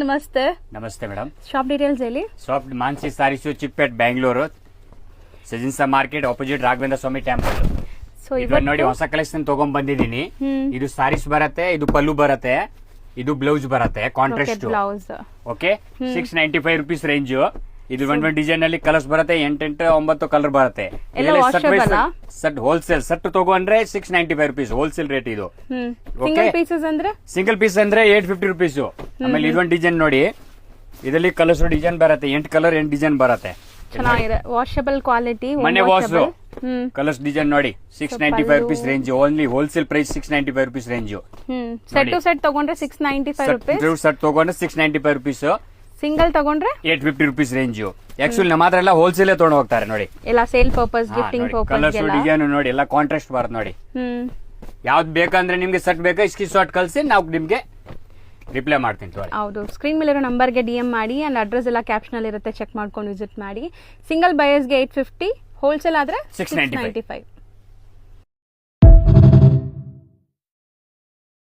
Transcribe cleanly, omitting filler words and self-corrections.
ನಮಸ್ತೆ. ನಮಸ್ತೆ madam. Shop details ಹೇಳಿ. ಶಾಪ್ ಮಾನ್ಸಿ ಸಾರೀಸ್ ಚಿಕ್ಕಪೇಟ್ ಬೆಂಗಳೂರು, ಸಜಿನ್ಸಾ market opposite Raghavendra Swamy temple. So ಇವತ್ತು ನೋಡಿ ಹೊಸ ಕಲೆಕ್ಷನ್ ತಗೊಂಡ್ ಬಂದಿದ್ದೀನಿ. ಇದು ಸಾರೀಸ್ ಬರತ್ತೆ, ಇದು ಪಲ್ಲು ಬರತ್ತೆ, ಇದು ಬ್ಲೌಸ್ ಬರತ್ತೆ contrast blouse. Okay, 695 rupees range. ಇದು ಒಂದು ಡಿಸೈನ್ ಅಲ್ಲಿ ಕಲರ್ಸ್ ಬರುತ್ತೆ, 8 ಕಲರ್ ಬರುತ್ತೆ. ಸೆಟ್ ಹೋಲ್ಸೇಲ್ ಸೆಟ್ ತಗೊಂಡ್ರೆ 695 rupees ಹೋಲ್ಸೇಲ್ ರೇಟ್ ಇದು. ಸಿಂಗಲ್ ಪೀಸಸ್ ಅಂದ್ರೆ ಸಿಂಗಲ್ ಪೀಸ್ ಅಂದ್ರೆ 850 rupees. ಆಮೇಲೆ ಇದೊಂದು ಡಿಸೈನ್ ನೋಡಿ, ಇದರಲ್ಲಿ ಕಲರ್ಸ್ ಡಿಸೈನ್ ಬರುತ್ತೆ, 8 ಕಲರ್ 8 ಡಿಸೈನ್ ಬರುತ್ತೆ. ಚೆನ್ನಾಗಿದೆ, ವಾಷಬಲ್ ಕ್ವಾಲಿಟಿ. ಮನೆ ವಾಶ್ ಕಲರ್ಸ್ ಡಿಸೈನ್ ನೋಡಿ, 695 rupees range. Only wholesale price 695 rupees range. Set to set ತಗೊಂಡ್ರೆ 695 rupees. ಸೆಟ್ ತಗೊಂಡ್ರೆ 695 rupees. ಸಿಂಗಲ್ ತಗೊಂಡ್ರೆ 850 rupees ರೇಂಜ್. ಆಕ್ಚುಲಿ ನಮ್ಮ ಹತ್ರ ಎಲ್ಲ ಹೋಲ್ಸೇಲ್ ತಗೊಂಡು ಹೋಗ್ತಾರೆ ನೋಡಿ, ಎಲ್ಲ sale purpose, gifting purpose. Colours design ನೋಡಿ, ಎಲ್ಲ ಕಾಂಟ್ರಾಸ್ಟ್ ಬರುತ್ತೆ ನೋಡಿ. ಯಾವ್ದು ಬೇಕಂದ್ರೆ ನಿಮ್ಗೆ ಸೆಟ್ ಬೇಕಾ ಸ್ಕ್ರೀನ್ ಶಾಟ್ ಕಳಿಸಿ, ನಾವು ನಿಮ್ಗೆ ರಿಪ್ಲೈ ಮಾಡ್ತೀನಿ. ಹೌದು, ಸ್ಕ್ರೀನ್ ಮೇಲೆ ಇರೋ ನಂಬರ್ಗೆ DM ಮಾಡಿ, ಅಂಡ್ ಅಡ್ರೆಸ್ ಎಲ್ಲ ಕ್ಯಾಪ್ಷನ್ ಅಲ್ಲಿ ಇರುತ್ತೆ, ಚೆಕ್ ಮಾಡ್ಕೊಂಡು ವಿಸಿಟ್ ಮಾಡಿ. ಸಿಂಗಲ್ ಬಯರ್ಸ್ಗೆ 850, ಹೋಲ್ಸೇಲ್ ಆದ್ರೆ 695.